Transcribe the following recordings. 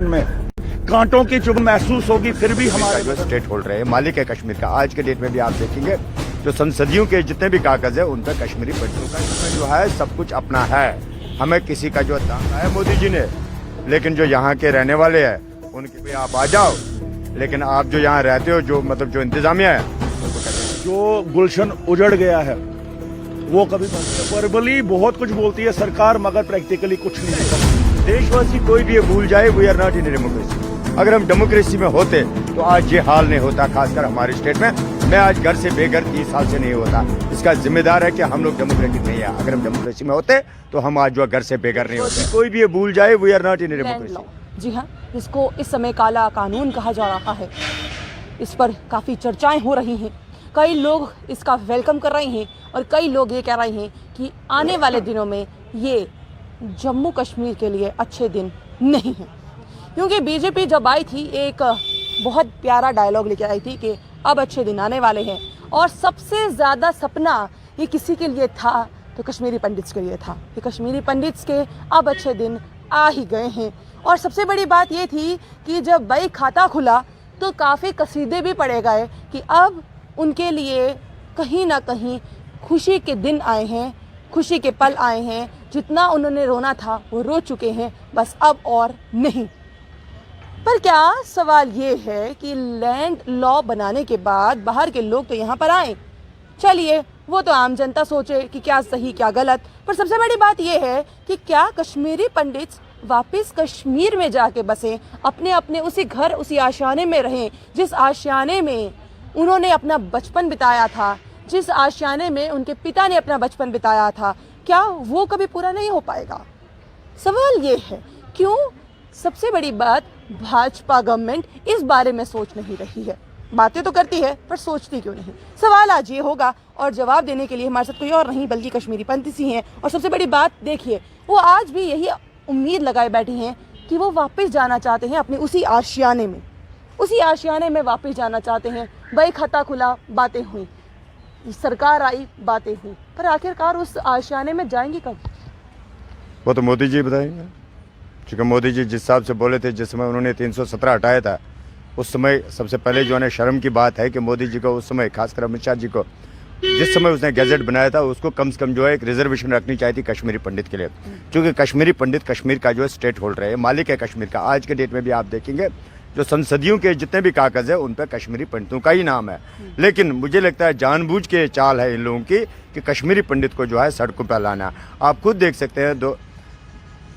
में कांटों की चुभ महसूस होगी, फिर भी हमारे जो स्टेट होल्डर है, मालिक है कश्मीर का। आज के डेट में भी आप देखेंगे जो संसदीयों के जितने भी कागज है उन पर कश्मीरी पंडितों का इसमें जो है सब कुछ अपना है। हमें किसी का जो दान है मोदी जी ने, लेकिन जो यहाँ के रहने वाले हैं उनके भी आप आ जाओ, लेकिन आप जो यहाँ रहते हो जो मतलब जो इंतजामिया है जो गुलशन उजड़ गया है वो कभी वर्बली बहुत कुछ बोलती है सरकार, मगर प्रैक्टिकली कुछ नहीं करती। देशवासी कोई भी ये भूल जाए we are not in democracy. अगर हम डेमोक्रेसी में होते तो आज ये हाल नहीं होता, खासकर हमारे स्टेट में। मैं आज घर से बेघर 30 साल से नहीं होता। इसका जिम्मेदार है कि हम लोग डेमोक्रेटिक नहीं है। अगर हम डेमोक्रेसी में होते तो हम आज जो घर से बेघर नहीं होते। कोई भी ये भूल जाए we are not in democracy. जी हाँ, जिसको इस समय काला कानून कहा जा रहा है, इस पर काफ़ी चर्चाएं हो रही हैं। कई लोग इसका वेलकम कर रहे हैं और कई लोग ये कह रहे हैं कि आने वाले दिनों में ये जम्मू कश्मीर के लिए अच्छे दिन नहीं हैं। क्योंकि बीजेपी जब आई थी एक बहुत प्यारा डायलॉग लेके आई थी कि अब अच्छे दिन आने वाले हैं, और सबसे ज़्यादा सपना ये किसी के लिए था तो कश्मीरी पंडित्स के लिए था कि कश्मीरी पंडित्स के अब अच्छे दिन आ ही गए हैं। और सबसे बड़ी बात ये थी कि जब बई खाता खुला तो काफ़ी कसीदे भी पड़े गए कि अब उनके लिए कहीं ना कहीं खुशी के दिन आए हैं, खुशी के पल आए हैं। जितना उन्होंने रोना था वो रो चुके हैं, बस अब और नहीं। पर क्या सवाल ये है कि लैंड लॉ बनाने के बाद बाहर के लोग तो यहाँ पर आए, चलिए वो तो आम जनता सोचे कि क्या सही क्या गलत, पर सबसे बड़ी बात ये है कि क्या कश्मीरी पंडित वापस कश्मीर में जाके बसें, अपने अपने उसी घर उसी आशियाने में रहें जिस आशियाने में उन्होंने अपना बचपन बिताया था, जिस आशियाने में उनके पिता ने अपना बचपन बिताया था। क्या वो कभी पूरा नहीं हो पाएगा? सवाल ये है क्यों सबसे बड़ी बात भाजपा गवर्नमेंट इस बारे में सोच नहीं रही है। बातें तो करती है पर सोचती क्यों नहीं? सवाल आज ये होगा, और जवाब देने के लिए हमारे साथ कोई और नहीं बल्कि कश्मीरी पंडित ही हैं। और सबसे बड़ी बात देखिए, वो आज भी यही उम्मीद लगाए बैठी हैं कि वो वापस जाना चाहते हैं अपने उसी आशियाने में, उसी आशियाने में वापस जाना चाहते हैं। बई खाता खुला, बातें हुई, सरकार आई, बातें हुई, पर आखिरकार उस आशियाने में जाएंगे कब? वो तो मोदी जी बताएंगे, क्योंकि मोदी जी जिस हिसाब से बोले थे, जिस समय उन्होंने 317 हटाया था, उस समय सबसे पहले जो है शर्म की बात है कि मोदी जी को उस समय, खासकर अमित शाह जी को, जिस समय उसने गैजेट बनाया था उसको कम से कम जो है एक रिजर्वेशन रखनी चाहिए थी कश्मीरी पंडित के लिए, क्योंकि कश्मीरी पंडित कश्मीर का जो है स्टेट होल्डर है, मालिक है कश्मीर का। आज के डेट में भी आप देखेंगे जो संसदीयों के जितने भी कागज है उन पर कश्मीरी पंडितों का ही नाम है। लेकिन मुझे लगता है जानबूझ के चाल है इन लोगों की कि कश्मीरी पंडित को जो है सड़कों पर लाना। आप खुद देख सकते हैं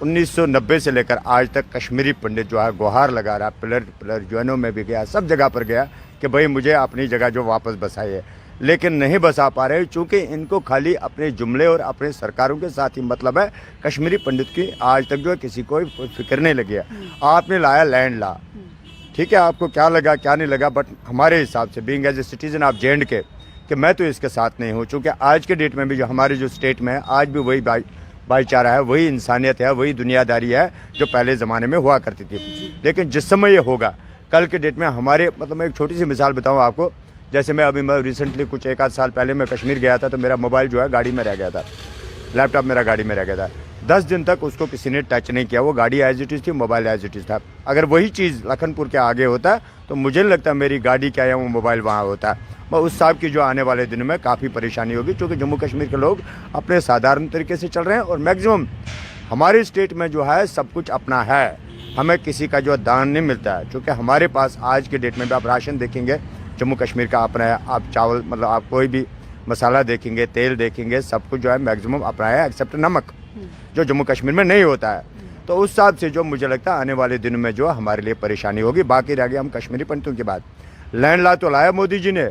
1990 से लेकर आज तक कश्मीरी पंडित जो है गुहार लगा रहा, पिलर यूएनओ में भी गया, सब जगह पर गया कि भाई मुझे अपनी जगह जो वापस बसाइए, लेकिन नहीं बसा पा रहे, चूँकि इनको खाली अपने जुमले और अपने सरकारों के साथ ही मतलब है। कश्मीरी पंडित की आज तक जो है किसी को फिक्र नहीं लगी है। आपने लाया लैंड ला, ठीक है, आपको क्या लगा क्या नहीं लगा, बट हमारे हिसाब से being as a citizen of J&K कि मैं तो इसके साथ नहीं हूँ, चूँकि आज के डेट में भी जो हमारे जो स्टेट में है आज भी वही भाईचारा है, वही इंसानियत है, वही दुनियादारी है जो पहले ज़माने में हुआ करती थी। लेकिन जिस समय ये होगा, कल के डेट में हमारे मतलब मैं एक छोटी सी मिसाल बताऊँ आपको। जैसे मैं रिसेंटली कुछ 1 आध साल पहले मैं कश्मीर गया था, तो मेरा मोबाइल जो है गाड़ी में रह गया था, लैपटॉप मेरा गाड़ी में रह गया था। 10 दिन तक उसको किसी ने टच नहीं किया, वो गाड़ी एज इट इज़ थी, मोबाइल एज इट इज़ था। अगर वही चीज़ लखनपुर के आगे होता तो मुझे नहीं लगता मेरी गाड़ी क्या है वो मोबाइल वहाँ होता। मैं उस साहब की जो आने वाले दिनों में काफ़ी परेशानी होगी, क्योंकि जम्मू कश्मीर के लोग अपने साधारण तरीके से चल रहे हैं और मैक्सिमम हमारे स्टेट में जो है सब कुछ अपना है। हमें किसी का जो दान नहीं मिलता है, क्योंकि हमारे पास आज के डेट में भी आप राशन देखेंगे जम्मू कश्मीर का अपना है, आप चावल मतलब आप कोई भी मसाला देखेंगे, तेल देखेंगे, सब कुछ जो है मैक्सिमम अपना है, एक्सेप्ट नमक जो जम्मू कश्मीर में नहीं होता है। तो उस हिसाब से जो मुझे लगता है आने वाले दिनों में जो हमारे लिए परेशानी होगी। बाकी रह गया हम कश्मीरी पंडितों की बात, लैंड ला तो लाया मोदी जी ने,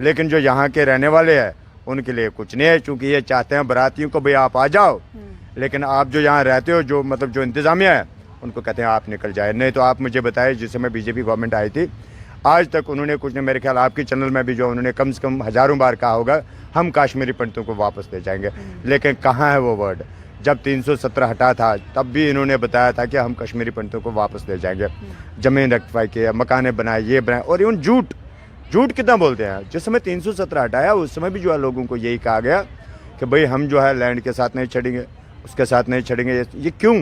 लेकिन जो यहाँ के रहने वाले हैं उनके लिए कुछ नहीं है, चूँकि ये चाहते हैं बारातियों को भाई आप आ जाओ, लेकिन आप जो यहाँ रहते हो जो मतलब जो इंतज़ामिया है उनको कहते हैं आप निकल जाए। नहीं तो आप मुझे बताए जिस समय बीजेपी गवर्नमेंट आई थी आज तक उन्होंने कुछ नहीं, मेरे ख्याल आपके चैनल में भी जो उन्होंने कम से कम हज़ारों बार कहा होगा हम कश्मीरी पंडितों को वापस ले जाएंगे, लेकिन कहाँ है वो वर्ड? जब 317 हटा था तब भी इन्होंने बताया था कि हम कश्मीरी पंडितों को वापस ले जाएंगे, ज़मीन रेक्टिफाई किया, मकाने बनाए, ये बनाए, और इवन झूठ कितना बोलते हैं। जिस समय 317 हटाया उस समय भी जो है लोगों को यही कहा गया कि भाई हम जो है लैंड के साथ नहीं छड़ेंगे, उसके साथ नहीं छड़ेंगे। ये क्यों?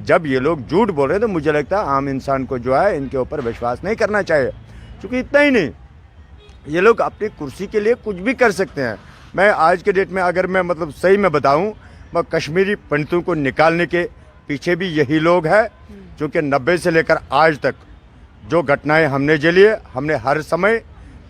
जब ये लोग झूठ बोल रहे हैं तो मुझे लगता है आम इंसान को जो है इनके ऊपर विश्वास नहीं करना चाहिए, क्योंकि इतना ही नहीं, ये लोग अपनी कुर्सी के लिए कुछ भी कर सकते हैं। मैं आज के डेट में अगर मैं मतलब सही में बताऊं, मैं कश्मीरी पंडितों को निकालने के पीछे भी यही लोग हैं, क्योंकि 90 से लेकर आज तक जो घटनाएं हमने झेली है, हमने हर समय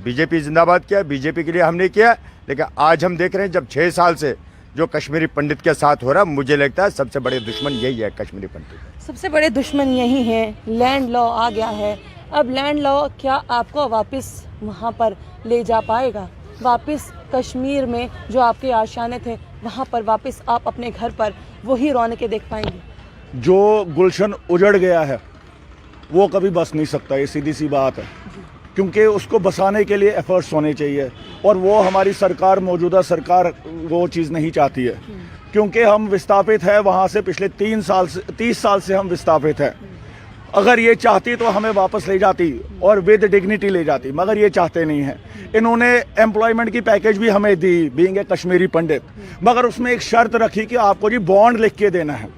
बीजेपी जिंदाबाद किया, बीजेपी के लिए हमने किया, लेकिन आज हम देख रहे हैं जब 6 साल से जो कश्मीरी पंडित के साथ हो रहा, मुझे लगता है सबसे बड़े दुश्मन यही है, कश्मीरी पंडित। सबसे बड़े दुश्मन यही हैं। लैंड लॉ आ गया है, अब लैंड लॉ क्या आपको वापस वहाँ पर ले जा पाएगा? वापस कश्मीर में जो आपके आशाने थे वहाँ पर वापस आप अपने घर पर वही रौनकें देख पाएंगे? जो गुलशन उजड़ गया है वो कभी बस नहीं सकता, ये सीधी सी बात है, क्योंकि उसको बसाने के लिए एफर्ट्स होने चाहिए, और वो हमारी सरकार, मौजूदा सरकार वो चीज़ नहीं चाहती है, क्योंकि हम विस्थापित है वहाँ से पिछले 30 साल से हम विस्थापित हैं। अगर ये चाहती तो हमें वापस ले जाती और विद डिग्निटी ले जाती, मगर ये चाहते नहीं हैं। इन्होंने एम्प्लॉयमेंट की पैकेज भी हमें दी, बीइंग ए कश्मीरी पंडित, मगर उसमें एक शर्त रखी कि आपको जी बॉन्ड लिख के देना है।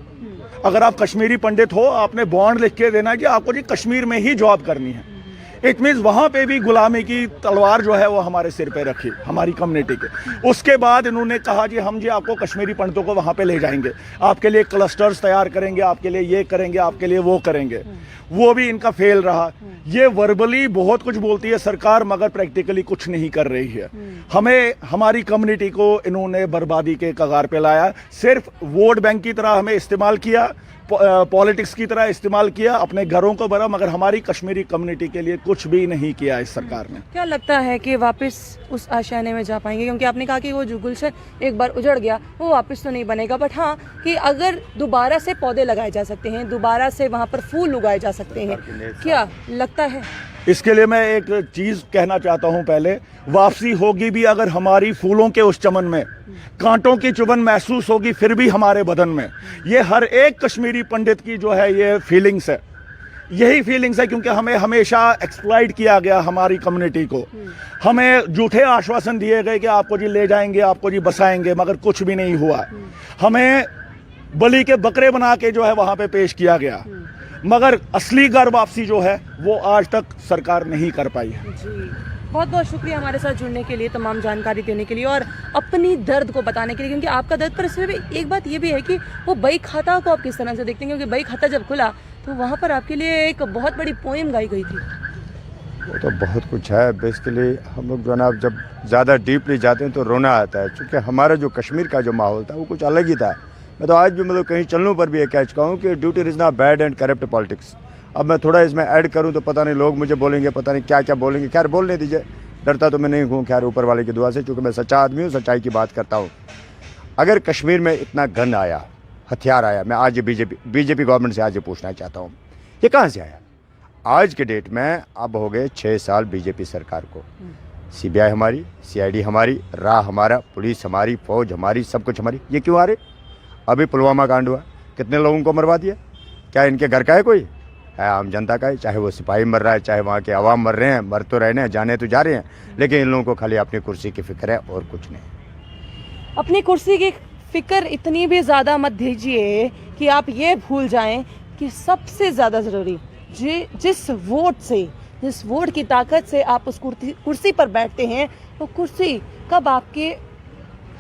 अगर आप कश्मीरी पंडित हो, आपने बॉन्ड लिख के देना है कि आपको जी कश्मीर में ही जॉब करनी है। इट मीन्स वहाँ पे भी गुलामी की तलवार जो है वो हमारे सिर पे रखी, हमारी कम्युनिटी के। उसके बाद इन्होंने कहा जी हम जी आपको कश्मीरी पंडितों को वहाँ पे ले जाएंगे, आपके लिए क्लस्टर्स तैयार करेंगे, आपके लिए ये करेंगे, आपके लिए वो करेंगे। वो भी इनका फेल रहा। ये वर्बली बहुत कुछ बोलती है सरकार, मगर प्रैक्टिकली कुछ नहीं कर रही है। हमें, हमारी कम्युनिटी को इन्होंने बर्बादी के कगार पे लाया। सिर्फ वोट बैंक की तरह हमें इस्तेमाल किया, पॉलिटिक्स की तरह इस्तेमाल किया, अपने घरों को भरा, मगर हमारी कश्मीरी कम्युनिटी के लिए कुछ भी नहीं किया इस सरकार ने। क्या लगता है कि वापस उस आशाने में जा पाएंगे? क्योंकि आपने कहा कि वो जो गुलशन एक बार उजड़ गया वो वापस तो नहीं बनेगा, बट हाँ कि अगर दोबारा से पौधे लगाए जा सकते हैं, दोबारा से वहाँ पर फूल उगाए जा सकते हैं, क्या लगता है? इसके लिए मैं एक चीज कहना चाहता हूं। पहले वापसी होगी भी अगर हमारी फूलों के उस चमन में, कांटों की चुभन महसूस होगी फिर भी हमारे बदन में। ये हर एक कश्मीरी पंडित की जो है ये फीलिंग्स है, यही फीलिंग्स है, क्योंकि हमें हमेशा एक्सप्लॉइट किया गया हमारी कम्युनिटी को। हमें झूठे आश्वासन दिए गए कि आपको जी ले जाएंगे, आपको जी बसाएंगे, मगर कुछ भी नहीं हुआ। हमें बलि के बकरे बना के जो है वहां पे पेश किया गया, मगर असली घर वापसी जो है वो आज तक सरकार नहीं कर पाई है। जी, बहुत बहुत शुक्रिया हमारे साथ जुड़ने के लिए, तमाम जानकारी देने के लिए और अपनी दर्द को बताने के लिए, क्योंकि आपका दर्द। पर इसमें भी एक बात ये भी है कि वो बई खाता को आप किस तरह से देखते हैं, क्योंकि बई खाता जब खुला तो वहाँ पर आपके लिए एक बहुत बड़ी पोएम गाई गई थी। वो तो बहुत कुछ है। बेसिकली हम लोग जो है ना जब ज़्यादा डीपली जाते हैं तो रोना आता है, क्योंकि हमारा जो कश्मीर का जो माहौल था वो कुछ अलग ही था। मैं तो आज भी मतलब कहीं चलने पर भी ये कह चुका हूँ कि duty is not bad and corrupt politics. अब मैं थोड़ा इसमें ऐड करूँ तो पता नहीं लोग मुझे बोलेंगे, पता नहीं क्या क्या बोलेंगे। खैर बोलने दीजिए, डरता तो मैं नहीं हूँ, खैर ऊपर वाले की दुआ से, क्योंकि मैं सच्चा आदमी हूँ, सच्चाई की बात करता हूँ। अगर कश्मीर में इतना गन आया, हथियार आया, मैं आज बीजेपी गवर्नमेंट से आज ये पूछना चाहता हूँ, ये कहाँ से आया? आज के डेट में अब हो गए 6 साल बीजेपी सरकार को। CBI हमारी, CID हमारी, राह हमारा, पुलिस हमारी, फौज हमारी, सब कुछ हमारी। ये क्यों आ रहे? अभी पुलवामा कांड हुआ, कितने लोगों को मरवा दिया? क्या इनके घर का है कोई? है आम जनता का है। चाहे वो सिपाही मर रहा है, चाहे वहाँ के अवाम मर रहे हैं, मर तो रहे हैं, जाने तो जा रहे हैं, लेकिन इन लोगों को खाली अपनी कुर्सी की फिक्र है और कुछ नहीं। अपनी कुर्सी की फिक्र इतनी भी ज़्यादा मत दीजिए कि आप ये भूल जाएं कि सबसे ज़्यादा ज़रूरी जिस वोट की ताकत से आप उस कुर्सी पर बैठते हैं, वो कुर्सी कब आपके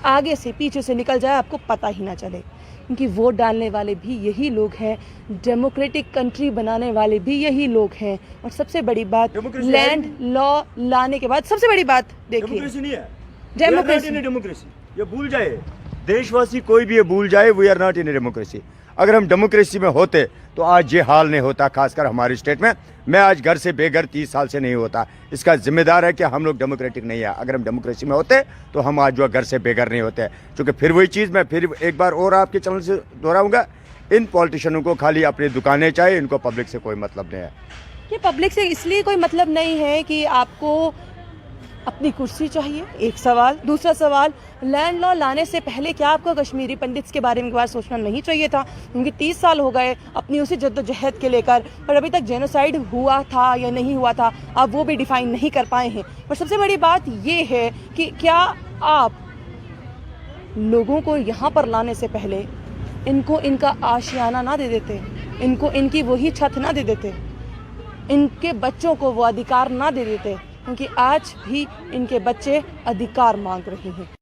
आगे से पीछे से निकल जाए आपको पता ही ना चले, क्योंकि वोट डालने वाले भी यही लोग हैं, डेमोक्रेटिक कंट्री बनाने वाले भी यही लोग हैं। और सबसे बड़ी बात, लैंड लॉ लाने के बाद सबसे बड़ी बात देखिए, डेमोक्रेसी नहीं है, डेमोक्रेसी। ये भूल जाए देशवासी, कोई भी ये भूल जाए, we are not in democracy. अगर हम डेमोक्रेसी में होते तो आज ये हाल नहीं होता, खासकर हमारी स्टेट में। मैं आज घर से बेघर 30 साल से नहीं होता। इसका जिम्मेदार है कि हम लोग डेमोक्रेटिक नहीं है। अगर हम डेमोक्रेसी में होते तो हम आज जो घर से बेघर नहीं होते। क्योंकि फिर वही चीज़ मैं फिर एक बार और आपके चैनल से दोहराऊंगा, इन पॉलिटिशियनों को खाली अपनी दुकानें चाहिए, इनको पब्लिक से कोई मतलब नहीं है। ये पब्लिक से इसलिए कोई मतलब नहीं है कि आपको अपनी कुर्सी चाहिए, एक सवाल। दूसरा सवाल, लैंड लॉ लाने से पहले क्या आपको कश्मीरी पंडित्स के बारे में बार सोचना नहीं चाहिए था? क्योंकि 30 साल हो गए अपनी उसी जद्दोजहद के लेकर, पर अभी तक जेनोसाइड हुआ था या नहीं हुआ था आप वो भी डिफाइन नहीं कर पाए हैं। पर सबसे बड़ी बात ये है कि क्या आप लोगों को यहाँ पर लाने से पहले इनको इनका आशियाना ना दे देते, इनको इनकी वही छत ना दे देते, इनके बच्चों को वो अधिकार ना दे देते, क्योंकि आज भी इनके बच्चे अधिकार मांग रहे हैं।